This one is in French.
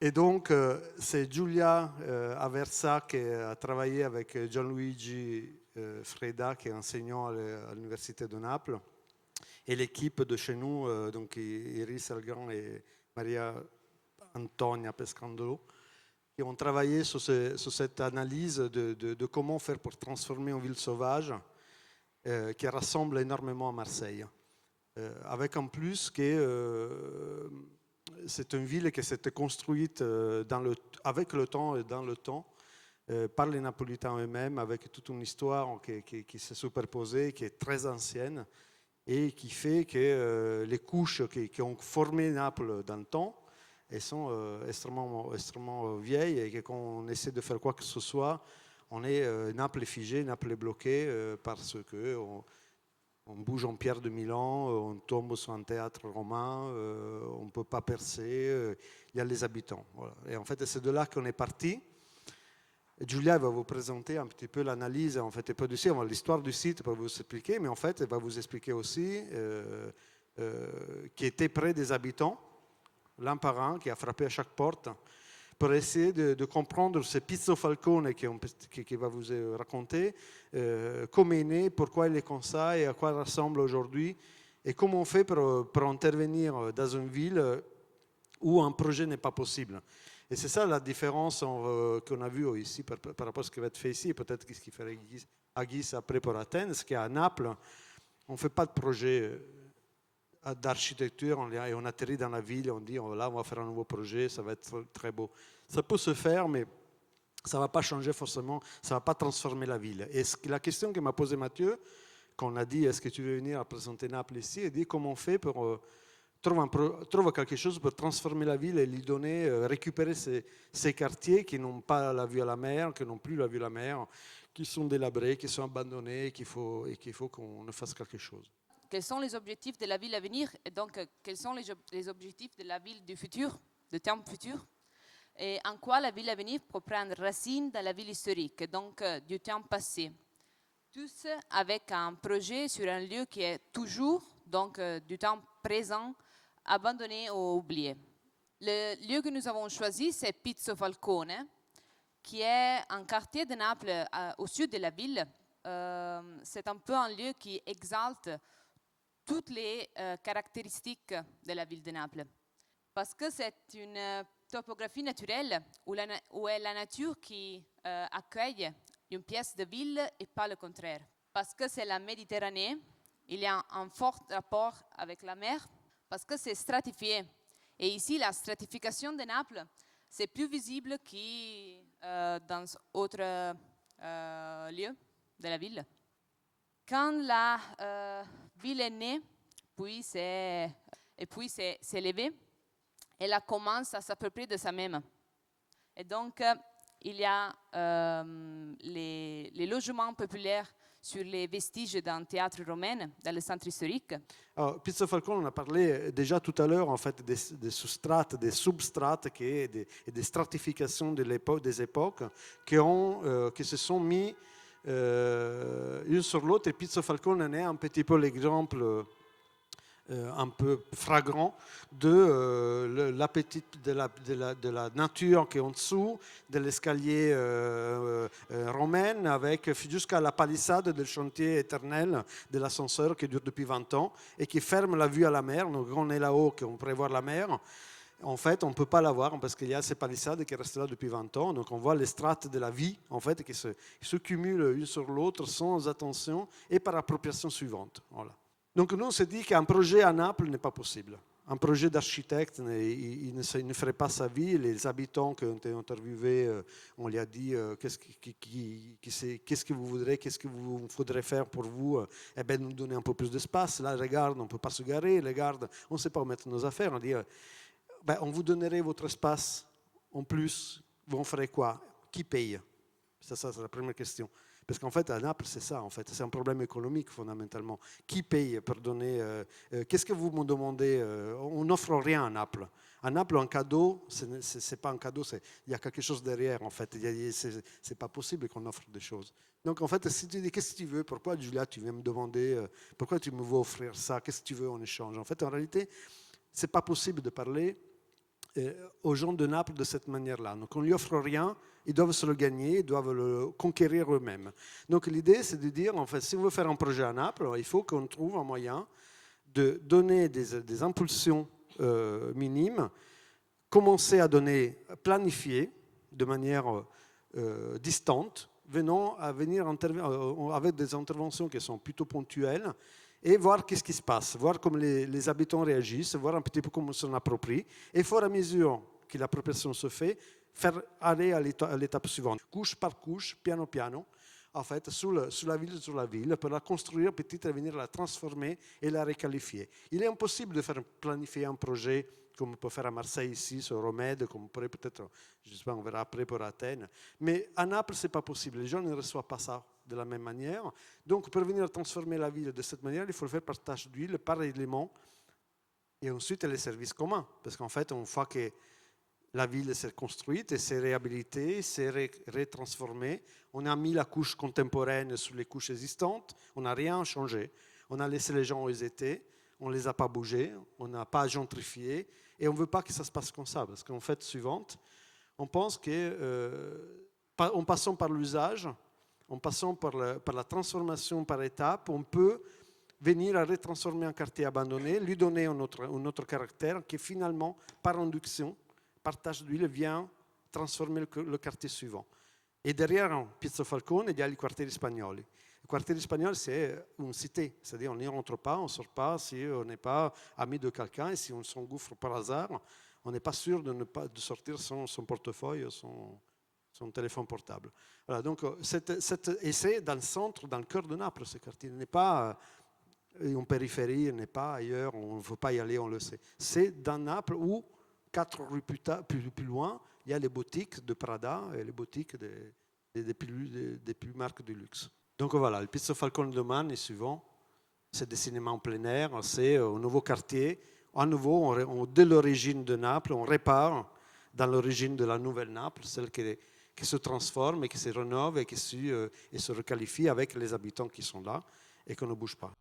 Et donc, c'est Giulia Aversa qui a travaillé avec Gianluigi Freda, qui est enseignant à l'Université de Naples, et l'équipe de chez nous, donc Iris Elgan et Maria Antonia Pescandolo, qui ont travaillé sur cette analyse de comment faire pour transformer une ville sauvage qui ressemble énormément à Marseille. Avec en plus que c'est une ville qui s'était construite avec le temps et dans le temps par les Napolitains eux-mêmes, avec toute une histoire qui s'est superposée, qui est très ancienne et qui fait que les couches qui ont formé Naples dans le temps, elles sont extrêmement vieilles et que quand on essaie de faire quoi que ce soit, on est Naples est figé, Naples est bloqué parce que on bouge en pierre de Milan, on tombe sur un théâtre romain, on ne peut pas percer, il y a les habitants. Voilà. Et en fait, c'est de là qu'on est parti. Giulia va vous présenter un petit peu l'analyse, en fait, et pas du site, l'histoire du site pour vous expliquer, mais en fait, elle va vous expliquer aussi qui était près des habitants, l'un par un, qui a frappé à chaque porte, pour essayer de comprendre ce Pizzo Falcone qui va vous raconter, comment il est né, pourquoi il est comme ça et à quoi il ressemble aujourd'hui, et comment on fait pour intervenir dans une ville où un projet n'est pas possible. Et c'est ça la différence qu'on a vue ici par rapport à ce qui va être fait ici, et peut-être ce qu'il ferait à Guise après pour Athènes, c'est qu'à Naples, on ne fait pas de projet d'architecture, on atterrit dans la ville, on dit là on va faire un nouveau projet, ça va être très beau. Ça peut se faire, mais ça ne va pas changer forcément, ça ne va pas transformer la ville. Et la question que m'a posée Mathieu, quand on a dit est-ce que tu veux venir à présenter Naples ici, il dit comment on fait pour trouver quelque chose pour transformer la ville et lui donner, récupérer ces quartiers qui n'ont pas la vue à la mer, qui n'ont plus la vue à la mer, qui sont délabrés, qui sont abandonnés et qu'il faut qu'on fasse quelque chose. Quels sont les objectifs de la ville à venir et donc quels sont les objectifs de la ville du futur, du temps futur, et en quoi la ville à venir peut prendre racine dans la ville historique, donc du temps passé. Tous avec un projet sur un lieu qui est toujours, donc du temps présent, abandonné ou oublié. Le lieu que nous avons choisi, c'est Pizzo Falcone, qui est un quartier de Naples au sud de la ville. C'est un peu un lieu qui exalte toutes les caractéristiques de la ville de Naples. Parce que c'est une topographie naturelle où est la nature qui accueille une pièce de ville et pas le contraire. Parce que c'est la Méditerranée, il y a un fort rapport avec la mer, parce que c'est stratifié. Et ici, la stratification de Naples, c'est plus visible que dans d'autres lieux de la ville. Quand la ville est née, puis s'est élevée, elle commence à s'approprier de sa même. Et donc, il y a les logements populaires sur les vestiges d'un théâtre romain dans le centre historique. Alors, Pizzo Falcone, on a parlé déjà tout à l'heure en fait des sous-strates, des substrates et des stratifications des époques qui se sont mis une sur l'autre. Et Pizzo Falcone est un petit peu l'exemple un peu flagrant de l'appétit de la nature qui est en dessous, de l'escalier romain, avec jusqu'à la palissade du chantier éternel de l'ascenseur qui dure depuis 20 ans et qui ferme la vue à la mer. Donc on est là-haut, on pourrait voir la mer. En fait, on ne peut pas la voir parce qu'il y a ces palissades qui restent là depuis 20 ans. Donc on voit les strates de la vie en fait, qui se cumulent une sur l'autre sans attention et par appropriation suivante. Voilà. Donc nous, on s'est dit qu'un projet à Naples n'est pas possible. Un projet d'architecte, il ne ferait pas sa vie. Les habitants qui ont été interviewés, on lui a dit qu'est-ce que vous voudrez, qu'est-ce que vous faudrait faire pour vous. Eh bien, nous donner un peu plus d'espace. Là, regarde, on ne peut pas se garer. Regarde, on ne sait pas où mettre nos affaires. On dit, on vous donnerait votre espace en plus. Vous en ferez quoi? Qui paye? Ça, c'est la première question. Parce qu'en fait, à Naples, c'est ça, en fait. C'est un problème économique, fondamentalement. Qui paye pour donner qu'est-ce que vous me demandez on n'offre rien à Naples. À Naples, un cadeau, c'est pas un cadeau, il y a quelque chose derrière, en fait. C'est pas possible qu'on offre des choses. Donc, en fait, si tu dis, qu'est-ce que tu veux? Pourquoi, Julia, tu viens me demander pourquoi tu me veux offrir ça? Qu'est-ce que tu veux en échange? En fait, en réalité, c'est pas possible de parler aux gens de Naples de cette manière-là. Donc on ne lui offre rien, ils doivent se le gagner, ils doivent le conquérir eux-mêmes. Donc l'idée, c'est de dire, en fait, si on veut faire un projet à Naples, il faut qu'on trouve un moyen de donner des impulsions minimes, commencer à planifier de manière distante, venir avec des interventions qui sont plutôt ponctuelles, et voir qu'est-ce qui se passe, voir comment les habitants réagissent, voir un petit peu comment on s'en approprie, et au fur et à mesure que l'appropriation se fait, faire aller à l'étape suivante, couche par couche, piano piano, en fait, sur la ville, pour la construire petit et venir la transformer et la requalifier. Il est impossible de faire planifier un projet comme on peut faire à Marseille ici, sur Romède, comme on pourrait peut-être, je ne sais pas, on verra après pour Athènes. Mais à Naples, ce n'est pas possible. Les gens ne reçoivent pas ça de la même manière. Donc, pour venir transformer la ville de cette manière, il faut le faire par tâche d'huile, par élément, et ensuite les services communs. Parce qu'en fait, une fois que la ville s'est construite et s'est réhabilitée, s'est retransformée, on a mis la couche contemporaine sur les couches existantes, on n'a rien changé. On a laissé les gens où ils étaient, on ne les a pas bougés, on n'a pas gentrifié, et on ne veut pas que ça se passe comme ça, parce qu'en fait, suivante, on pense qu'en passant par l'usage, en passant par la transformation par étapes, on peut venir à retransformer un quartier abandonné, lui donner un autre caractère qui finalement, par induction, par tâche d'huile, vient transformer le quartier suivant. Et derrière Piazza Falcone, il y a les quartiers espagnols. Le quartier espagnol, c'est une cité, c'est-à-dire on n'y rentre pas, on ne sort pas si on n'est pas ami de quelqu'un, et si on s'engouffre par hasard, on n'est pas sûr de sortir son portefeuille, son téléphone portable. Voilà, donc et c'est dans le centre, dans le cœur de Naples, ce quartier. Il n'est pas en périphérie, il n'est pas ailleurs, on ne veut pas y aller, on le sait. C'est dans Naples où, 4 rues plus loin, il y a les boutiques de Prada et les boutiques des plus marques de luxe. Donc voilà, le Piazza Falcone de Man est suivant. C'est des cinémas en plein air, c'est un nouveau quartier. À nouveau, dès l'origine de Naples, on répare dans l'origine de la nouvelle Naples, celle qui se transforme et qui se rénove et qui se requalifie avec les habitants qui sont là et qui ne bougent pas.